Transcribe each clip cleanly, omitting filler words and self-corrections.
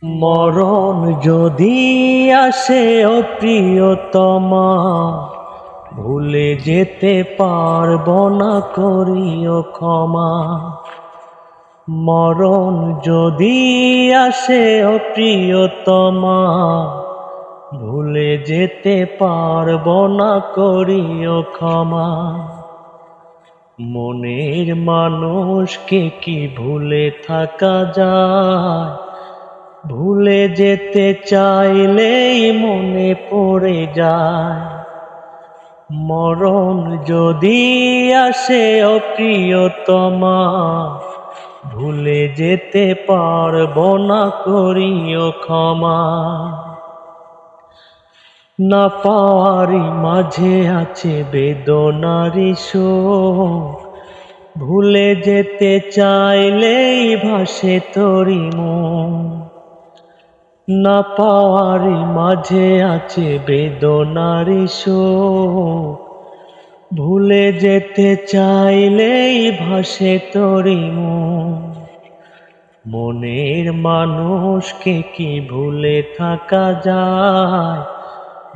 মরণ যদি আসে ও প্রিয়তমা, ভুলে যেতে পারবো না, করিও ক্ষমা। মরণ যদি আসে ও প্রিয়তমা, ভুলে যেতে পারবো না, করিও ক্ষমা। মনের মানুষকে কি ভুলে থাকা যায়? ভুলে যেতে চাইলেই মনে পড়ে যায়। মরণ যদি আসে ও প্রিয়তমা, ভুলে যেতে পারবো না, করিও ক্ষমা। না পাওয়ারই মাঝে আছে বেদনারি শোক, ভুলে যেতে চাইলেই ভাসে তোরি মন। না পাওয়ারই মাঝে আছে বেদনারি শোক, ভুলে যেতে চাইলেই ভাসে তোরি মন। মনের মানুষকে কি ভুলে থাকা যায়?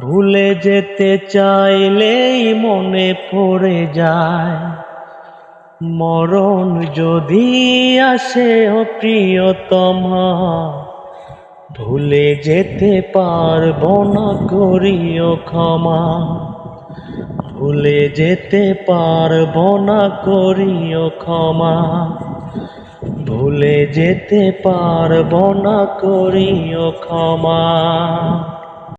ভুলে যেতে চাইলেই মনে পড়ে যায়। মরণ যদি আসে ও প্রিয়তমা, ভুলে যেতে পারবো না, করিও ক্ষমা। ভুলে যেতে পারবো না, করিও ক্ষমা। ভুলে যেতে পারবো না, করিও ক্ষমা।